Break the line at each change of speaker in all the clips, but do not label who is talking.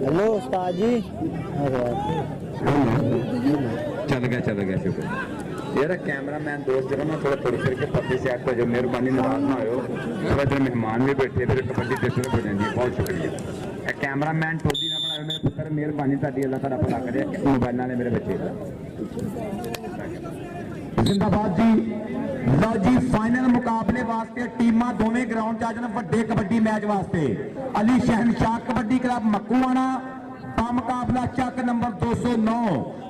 Hello उस्ताद जी।
चल गया शुक्र यार। कैमरामैन दोस्त जो ना थोड़ा थोड़ी फिर के पत्ती से आपको जो मेहरबानी नाराज ना हो। थोड़ा जो मेहमान भी बैठे फिर कबड्डी देखने हो जाती है। बहुत शुक्रिया। कैमरामैन टोली ना बनाओ मेरे पुत्र, मेहरबानी ताड़ी अल्लाह ताला भला करे। मोबाइल ने मेरे बच्चे जिंदाबाद जी। लो जी फाइनल मुकाबले वास्ते टीमां दोवें ग्राउंड च आ जान वड्डे कबड्डी मैच वास्ते। अली शहनशाह कबड्डी क्लब मक्कूआना मुकाबला चक नंबर 209।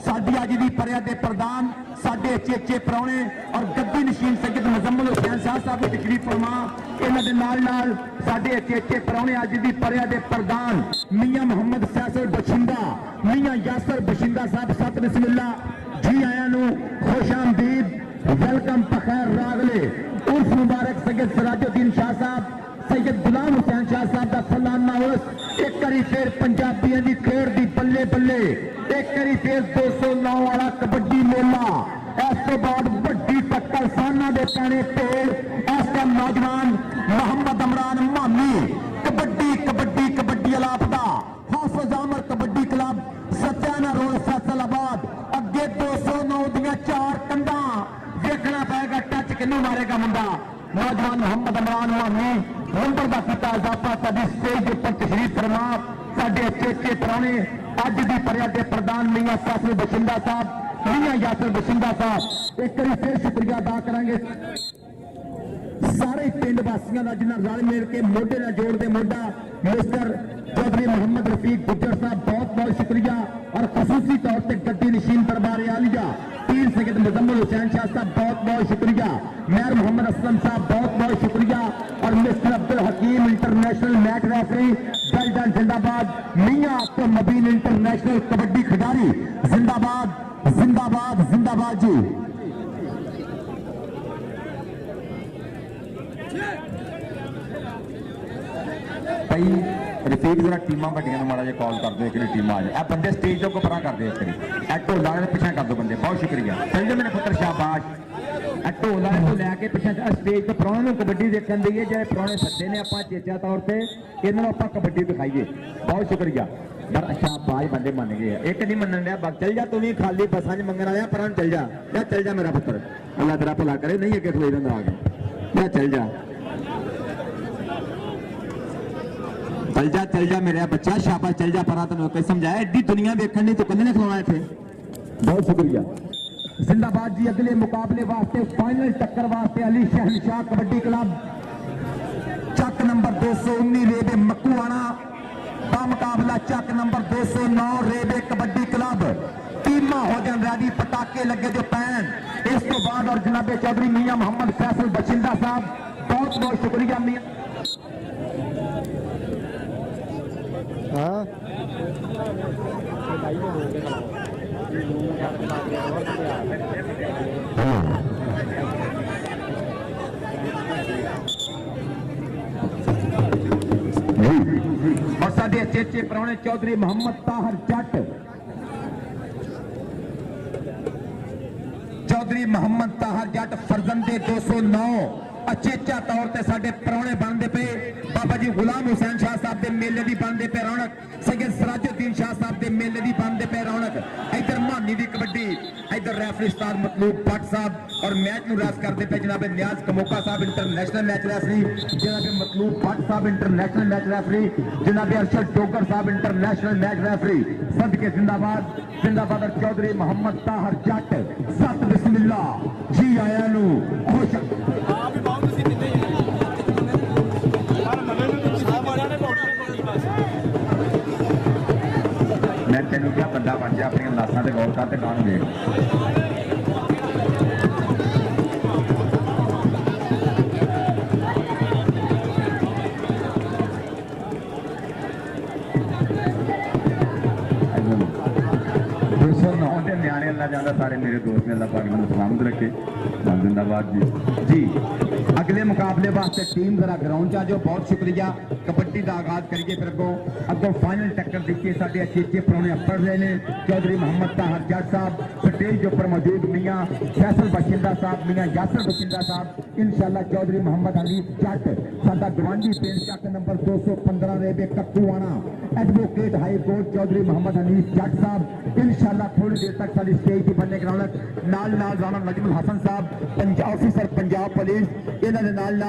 साडी अज दी परिया दे प्रधान साडे चेचे प्राहुणे और गद्दी नशीन सैयद मुजम्मल हुसैन शाह साहब की तशरीफ फरमा। इन्हां दे नाल साडे चेचे प्राहुणे अज दी परिया दे प्रधान मियां मोहम्मद फैसल बछिंदा, मियां यासर बछिंदा साहब सत बिस्मिल्लाह जी आया नू खुश आमदीद वेलकम पखैर रागले उर्फ मुबारक सैयद सिराजुद्दीन शाह साहब, सैयद गुलाम हुसैन शाह साहब का सालाना उर्स। एक बारी फिर पंजाबियों की खेड़ की बल्ले बल्ले, एक बारी फिर 209 वाला कबड्डी मेला। इस तो बाद बड़ी टक्कर साना के पैने पेड़। इस टाइम नौजवान मोहम्मद इमरान मामी कबड्डी कबड्डी कबड्डी अलापदा हाफिज आमर कबड्डी क्लब सत्याना रोड फैसलाबाद अगे 209 दियां 4 कंधा देखना पाएगा टच किनू मारेगा मुंडा। नौजवान मोहम्मद इमरान मामी नंबर का किता इजाफा साडी स्टेज पर तशरीफ फरमा। साडे चेचे पुराने अज की परिया के प्रधान मियां फैसल बछिंदा साहब, मियां यासर बछिंदा साहब। एक बार फिर शुक्रिया अदा करांगे सारे पिंड वासियों का जिन्हें रल मिल के मोढे नाल जोड़ दे मोढा। मिस्टर चौधरी मोहम्मद रफीक गुज्जर साहब बहुत बहुत शुक्रिया। और खसूसी तौर पर गद्दी नशीन दरबार आलिया पीर सैयद मुजम्मल हुसैन शाह साहब बहुत बहुत शुक्रिया। मेयर मोहम्मद असलम साहब बहुत बहुत शुक्रिया। और मिस्टर अब्दुल हकीम इंटरनेशनल मैच रेफरी जल्दन जिंदाबाद। मियां अब्दुल नबीन इंटरनेशनल कबड्डी खिडारी जिंदाबाद जिंदाबाद जिंदाबाद जी। भाई रफीक जरा टीमां वड्डियां माड़ा जिहा कॉल कर दो, एक टीम आ जाए। बंदे स्टेज तो परा कर दो, एक ढोला पिछा कर दो बंदे। बहुत शुक्रिया। समझो मेरे पुत्र शाबाश। ढोल वाले तो लैके पिछा स्टेज तो प्राहुणे कबड्डी देखने दी है। जो प्राहुणे सदे ने आप चेचा तौर पर इन्होंने आप कबड्डी दिखाईए। बहुत शुक्रिया। अच्छा बाज बंदे मन गए। एक नहीं मनन दिया बस चल जा तू भी खाली बसा च मंगन आया पर चल जा मेरा पुत्र अल्लाह तेरा भला करे। नहीं अगे खलोई रहा आ गया चल जा मेरा बच्चा शाबाश चल जा परा। तेन कई समझाया एडी दुनिया देखने नहीं तो कल ने खिलाना इतने। बहुत शुक्रिया। जिंदाबाद जी। अगले मुकाबले वास्ते फाइनल टक्कर वास्ते अली शहनशाह कबड्डी क्लब चक नंबर 219 रेबे मक्कूआना मुकाबला चक नंबर 209 रेबे कबड्डी क्लब। टीमा हो जान रेडी पटाके लगे जो पैन। इस तो बाद और जनाबे चौधरी मियां मोहम्मद फैसल बछिंदा साहब बहुत बहुत शुक्रिया। मियां और साडे चेचे प्राहुणे चौधरी मोहम्मद ताहर जट, चौधरी मोहम्मद ताहर जट फरजंदे 209 अचेचा तौर पर साडे प्राहुणे बनते पे। बाबा जी गुलाम हुसैन शाह साहब के मेले की बनते पे रौनक। सैयद सिराजुद्दीन शाह साहब के मेले की बनते पे रौनक। इधर मानी की कबड्डी, इधर रेफरी उस्ताद मतलूब भट्ट साहब और मैच में रेफ करते पे जनाबे न्याज कमोका साहब इंटरनेशनल मैच रेफरी, जनाबे मतलूब भट्ट साहब इंटरनेशनल मैच रेफरी, जनाबे अरशद डोगर साहब इंटरनेशनल मैच रेफरी। सदके जिंदाबाद जिंदाबाद। और चौधरी मोहम्मद ताहर जट सत बिस्मिल्लाह जी आया नू खुश। मैं तेन क्या बंदा बन जा अपन लाशा से गौर कर गान देख। न्याणे अल्लाह जाना सारे मेरे दोस्त ने अल्लाह पाक सलामत रखे। जिंदाबाद जी अगले मुकाबले वास्ते टीम जरा ग्राउंड च आ जाओ बहुत शुक्रिया कबड्डी का आगाज करिए फिर अगों फाइनल टक्कर देखिए साढ़े अचेचे परौने पढ़ रहे हैं चौधरी मोहम्मद ताहर जट साहब स्टेज के उपर मौजूद मियाँ फैसल बशिंदा साहब मियाँ यासर बशिंदा साहब इंशाल्लाह चौधरी मोहम्मद हनीफ जट साडा गवांढी पिंड चक नंबर 215 रेबे Kattuana advocate high court Chaudhry Mohammad Hanif Jat साहब इंशाल्लाह थोड़ी देर तक साडी स्टेज की बनने ग्राउंड नाल राणा नजमुल हसन साहब ऑफिसर पंजाब पुलिस इन्हां दे नाल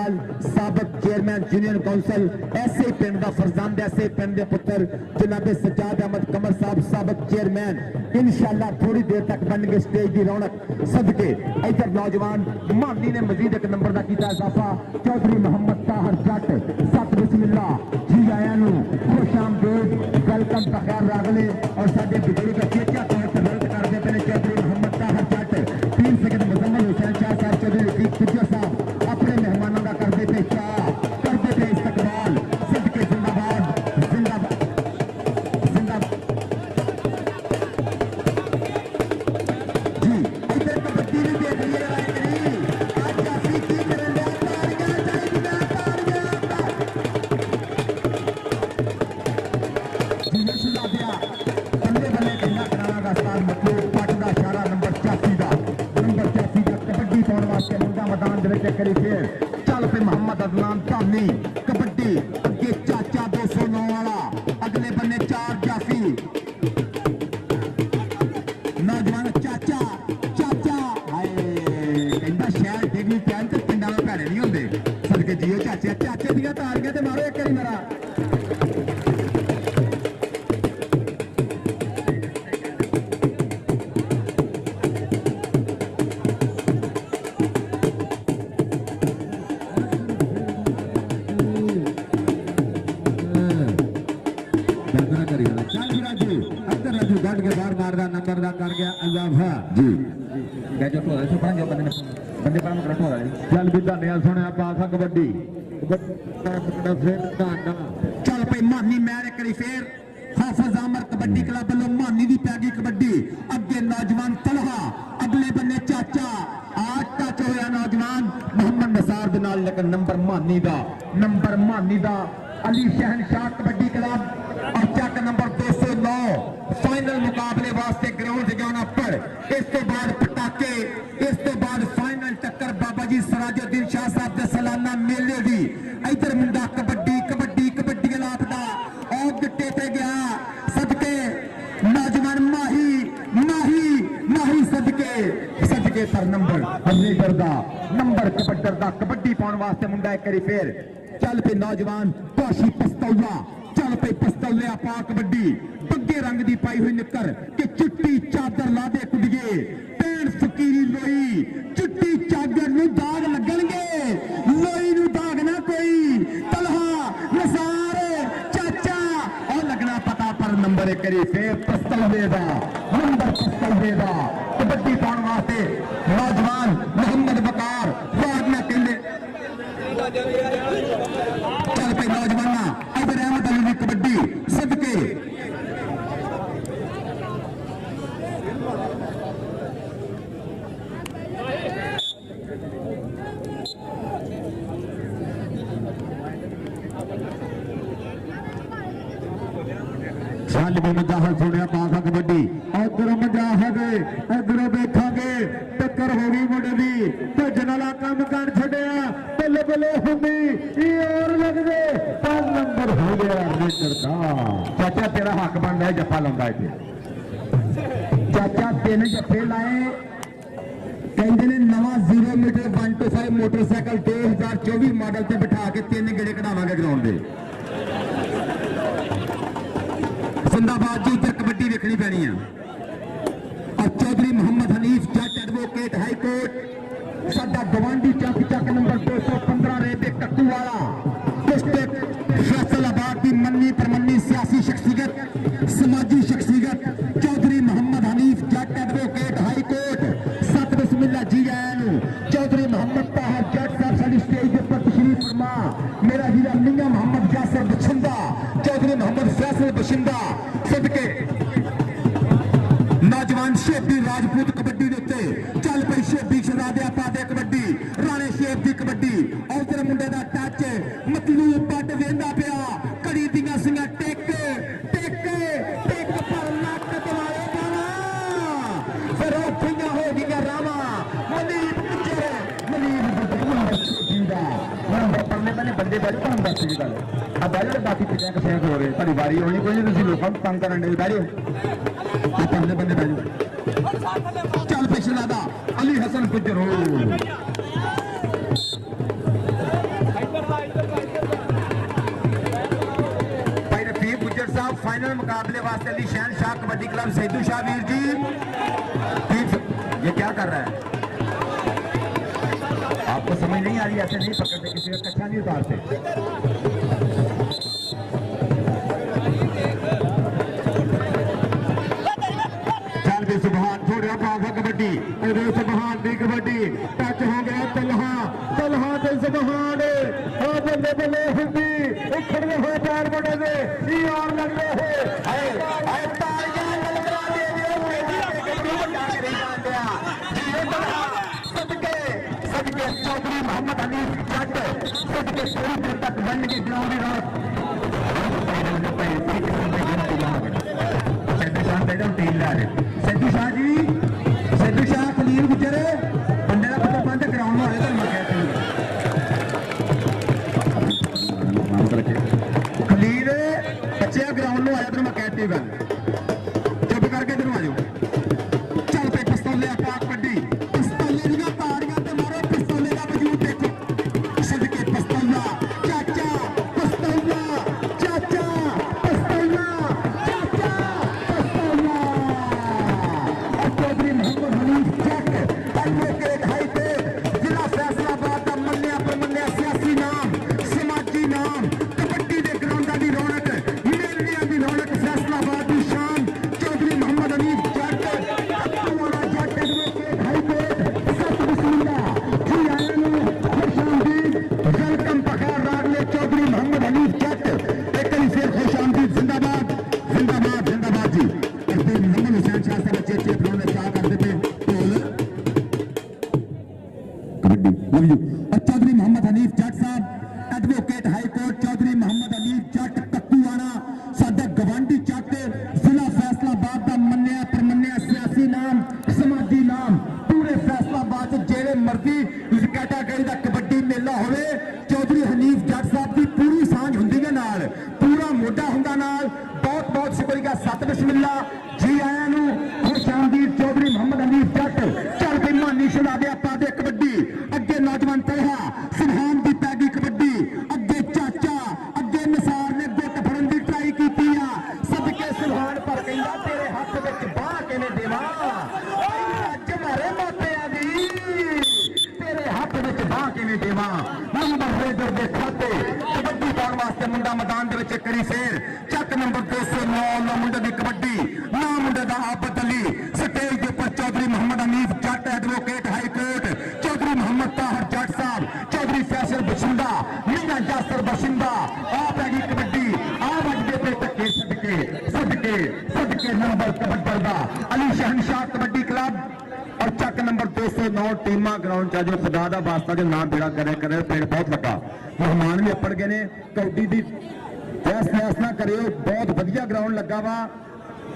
साबिक चेयरमैन यूनियन काउंसिल ऐसे पिंड का फरजंद ऐसे पिंड के पुत्र जनाब सज्जाद अहमद कमर साहब साबिक चेयरमैन इंशाल्लाह थोड़ी देर तक बन गए स्टेज की रौनक सदके इधर नौजवान मानी ने मजीद एक नंबर का किया इजाफा चौधरी मोहम्मद ताहर जट सत बिस्मिल्लाह जी आया खुश आमदेद वेलकम बखैर रागले और साडे बिजली का चेचा तौर पर रद्द करते पे चौधरी मोहम्मद ताहर जट 3 सेकंड मुजम्मल हुसैन शाह साहब चौधरी रफीक खुज्जा साहब अपने मेहमानों का करते पे क्या करते पे इस्तकबाल सदके जिंदाबाद जिंदाबाद जिंदाबाद जी इधर कबड्डी भी देख रही है आज काफी की करन दे जी सुना दिया बल्ले बल्ले कहना कराना का स्थान मतलब पट का इशारा नंबर 84 का कबड्डी पाने वास्ते मुंडा मैदान दे विच करी फिर चल पे मोहम्मद अदनान धानी कबड्डी अगे चाचा 209 वाला अगले बन्ने 4 जाफी नौजवान चाचा चाचा हाय कहंदा शहर डिग्री पैन ते पिंडां में भैड़े नहीं होंदे सदके जियो चाचे चाचे दियां तारियां ते मारो एक करी मेरा चल भी धन्यवाद सुने पासा कबड्डी चल भाई मानी मैर एक फिर हाफिज आमर कबड्डी क्लब वालों मानी की पै गई कबड्डी अगे नौजवान तलहा अगले बन्ने चाचा आठ टच होया नौजवान मोहम्मद नसार दे नाल लेकिन नंबर मानी दा अली शहनशाह कबड्डी क्लब और चक नंबर 209 फाइनल मुकाबले वास्ते ग्राउंड से जाना पड़ इस तो बाद पटाके इस तो बाद फाइनल टक्कर बाबा जी सराजुद्दीन शाह साहब के सालाना मेले दी इधर मुंडा कबड्डी कबड्डी कबड्डी लापता और गिट्टे पे गया सदके नौजवान माही सदके पर नंबर लीडर दा नंबर कबड्डर दा कबड्डी पाने वास्ते मुंडा एक करी फिर चल पे नौजवान काशी पस्तौला चल पे पस्तौलिया पा कबड्डी बग्गे रंग दी पाई हुई निकर कि चिट्टी चादर ला दे कुड़िए पैन फकीरी लोई चिट्टी चादर नूं दाग लगणगे लोई नूं दाग ना कोई तलहा नसार चाचा और लगना पता पर नंबर एक करी फिर पस्तौले दा नंबर पस्तौले दा कबड्डी पाने वास्ते नौजवान मोहम्मद बकार वार्ड में कहंदे चल पे नौजवाना इधर अहमद अली की कबड्डी सदके चल भी मुजाहर सुनिया पासा कबड्डी इधर मुजाहर इधर देखांगे टक्कर हो गई मुंडे दी भजन वाला काम कर छड़िया बल्ले बल्ले होगी और लग गए 5 नंबर हो गया लीडर का चाचा तेरा हक बन रहा है जफा लांदा इथे चाचा 3 जफे लाए कहते ने नवा 0 मीटर 125 मोटरसाइकिल 2024 मॉडल से बिठा के 3 गेड़े कढ़ावांगे ग्राउंड दे जिंदाबाद जी इधर कबड्डी देखनी पैनी है और Chaudhary Mohammad Hanif Jat advocate high court साडा गवांढी चक नंबर 215 रेबे कट्टू वाला डिस्ट्रिक्ट फैसलाबाद की मन्नी परमन्नी सियासी शख्सियत समाजी शख्सियत Chaudhary Mohammad Hanif Jat advocate high court सत बिस्मिल्लाह जी आया चौधरी मोहम्मद ताहर जट साहब साडी स्टेज पर तशरीफ फरमा मेरा हीरा मियां मोहम्मद यासर बछिंदा चौधरी मोहम्मद फैसल बछिंदा सदके नौजवान शेबी राजपूत कबड्डी देते चल पे शेबी शहजादे पादे ਬੰਦੇ ਬੈਠੋ ਤੁਹਾਨੂੰ ਦੱਸ ਜੀ ਗੱਲ ਆ ਬੈਠੋ ਬਾਕੀ ਚੀਜ਼ਾਂ ਕਸੈਂਕ ਹੋ ਰਹੇ ਤੁਹਾਡੀ ਵਾਰੀ ਆਉਣੀ ਕੋਈ ਨਹੀਂ ਤੁਸੀਂ ਲੋਕਾਂ ਨੂੰ ਤੰਗ ਕਰਨ ਦੇ ਬੈਠੋ ਆ ਪੰਜ ਬੰਦੇ ਬੈਠੋ ਚੱਲ ਪਿਛਲਾ ਦਾ ਅਲੀ ਹਸਨ ਗੁਜਰੋ ਭਾਈ ਰਫੀਕ ਗੁਜਰ ਸਾਹਿਬ फाइनल मुकाबले वास्ते अली शहन शाह कबड्डी क्लब सैदू शाह वीर जी ये क्या कर रहा है आपको समझ नहीं आ रही ऐसे नहीं पकड़ते किसी का कच्चा नहीं उतारते चल भी सुबहान छोड़ा पासा कबड्डी सुबहान दी कबड्डी टच हो गया तलहा ते सुबहान बल्ले बल्ले हुंदी उखड़े हुए पैर बड़े दे यार लग रहे हैं तालियां ललका दे दियो सदके चौधरी मोहम्मद हनीफ जट सदके पूरी देर तक बन के ग्राउंड रात सैदू शाह बेटा टीम ला रहे सैदू शाह जी सैदू शाह खलील गुजर बंदे का पता बंद ग्राउंड में होए तो मैं खलील बच्चे ग्राउंड में आया तो मैं कहती गल चुप करके इधर आ जाओ चल पे पिस्तौले पाक कड्डी पिस्तौले दी ताड़ियां ते मारो पिस्तौले दा वजूद देखो सदके पिस्तौला चाचा पिस्तौला चाचा पिस्तौला चाचा पिस्तौला Chaudhary Mohammad Hanif Jat advocate high court जिला फैसलाबाद का मन्निया परमन्निया सियासी नाम समाजी नाम कबड्डी दे ग्राउंडां दी रौनक मेलियां दी रौनक फैसलाबाद दी शान चौधरी मोहम्मद हनीफ जट वाला जट एडवोकेट हाई कोर्ट सत बिस्मिल्लाह जी आया नु खुशामदीद वेलकम पखार रागले चौधरी मोहम्मद हनीफ जट एक बार फिर खुशामदीद जिंदाबाद जिंदाबाद जिंदाबाद जी कहते मोहम्मद हुसैन शाह साहब अच्छे अच्छे प्रोग्राम में शाह कर देते ढोल कबड्डी लव यू चौधरी मोहम्मद हनीफ जट साहब advocate high court Chaudhry Mohammad Hanif Jat Kattuwana साडा गवांडी जट जिला फैसलाबाद का मन्निया परमन्निया सियासी नाम समाजी नाम पूरे फैसलाबाद जेड़े मर्जी इस कैटागरी का कबड्डी मेला होवे चौधरी हनीफ जट साहब की पूरी सांझ हुंदी है नाल पूरा मोढा हुंदा नाल बहुत बहुत शुक्रिया सत बिस्मिल्ला जी आया नु खुशामदीद चौधरी मोहम्मद हनीफ जट चल के मानी छुड़ा दे पा दे कबड्डी अगे नौजवान तलहा सुभान दी पैगी कबड्डी अगे चाचा अगे निसार ने गुट फड़न दी ट्राई कीती आ सदके सुभान पर कहंदा तेरे हत्थ विच बाह किने देवां अज मारे मापिया दी तेरे हत्थ विच बाह किने देवां नंबर रेडर दे खाते कबड्डी पाउण वास्ते मुंडा मैदान दे विच करी फेर चक नंबर 209 ना मुंडे दी कबड्डी ना मुंडे दा आबद अली स्टेज दे उपर Chaudhry Mohammad Hanif Jat advocate high court Chaudhry Mohammad Tahir Jat साहब चौधरी फैसल बशिंदा मीना जासर बशिंदा आप हैगी कबड्डी आ वजदे पे धक्के सदके सदके नंबर कबड्डी दा अली शहनशाह कबड्डी क्लब और चक नंबर 209 टीमा ग्राउंड च जो खुदा दा वास्ता जो नाम बेड़ा करे पेड़ बहुत लगा मेहमान भी अपड़ गए ने कबड्डी दी फैस ना करियो बहुत वधिया ग्राउंड लगा वा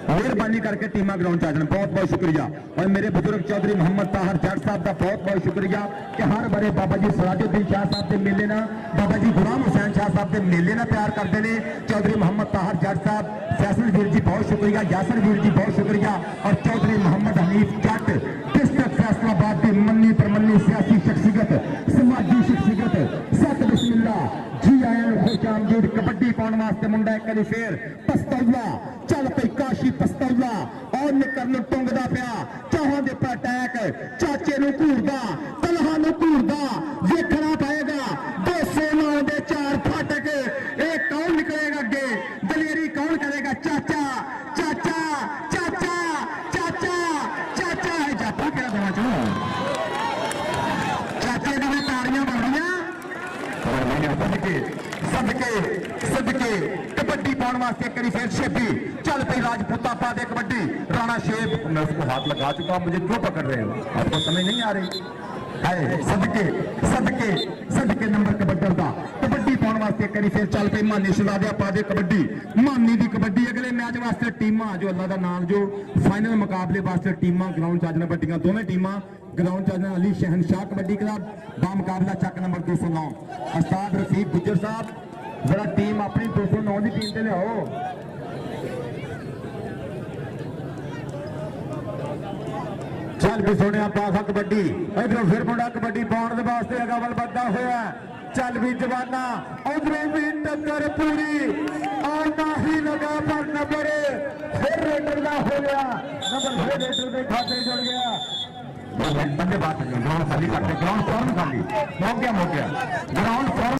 मेहरबानी करके टीमा ग्राउंड च आ जाना बहुत बहुत शुक्रिया और मेरे बुजुर्ग चौधरी मोहम्मद ताहर जट साहब का बहुत बहुत शुक्रिया कि हर बारे बाबा जी सराजुद्दीन शाह साहब के मेले ना बाबा जी गुलाम हुसैन शाह साहब के मेले ना प्यार करते हैं चौधरी मोहम्मद ताहर जट साहब फैसल वीर जी बहुत शुक्रिया यासर वीर जी बहुत शुक्रिया और चौधरी मोहम्मद हनीफ जट डिस्ट्रिक्ट फैसलाबाद की मन्नी परमन्नी सियासी शख्सियत समाजी शख्सियत सत बिस्मिल्ला जी आया खुशामदीद कबड्डी पाउण वास्ते मुंडा एक बार फिर पस्तौला चल पई काशी पस्तौला और निकर नु टुंगदा पिया चाहां दे पर अटैक चाचे नु घूरदा तलहा नु घूरदा देखना पएगा 209 दे 4 फाटक ए कौन निकलेगा अगे दलेरी कौन करेगा चाचा चाचा चाचा चाचा चाचा है जापा क्या देना चाहो चाचे दी ताड़ियां बन रही सदके सदके कबड्डी पाउण वास्ते करी फिर शेबी चल पई राजपूता पा दे कबड्डी राणा शेब मैं उसको हाथ लगा चुका मुझे क्यों पकड़ रहे हो आपको समझ नहीं आ रही है सदके सदके सदके नंबर कबड्डी का कबड्डी पाउण वास्ते करी फिर चल पई मानी छुड़ा दे पा दे कबड्डी मानी दी कबड्डी अगले मैच वास्ते टीमां जो अल्लाह दा नाम जो फाइनल मुकाबले वास्ते टीमां ग्राउंड च आ जाना बड्डियां दोवें टीमां ग्राउंड चार्जर अली शहनशाह कबड्डी क्लब बामुकाबला चक नंबर 209 उस्ताद रफीक गुज्जर साहब जरा टीम अपनी 209 की टीम से लियाओ। चल भी सोने पासा कबड्डी इधरों फिर मुंडा कबड्डी पाने वास्ते अगवल बददा होया चल भी जवाना उधरों भी टक्कर पूरी आना ही लगा पर नंबर फिर रेडर का हो गया नंबर फिर रेडर के खाते जुड़ गया बंदे बात ग्राउंड खाली करते ग्राउंड फॉर्म खाली हो गया ग्राउंड फॉर्म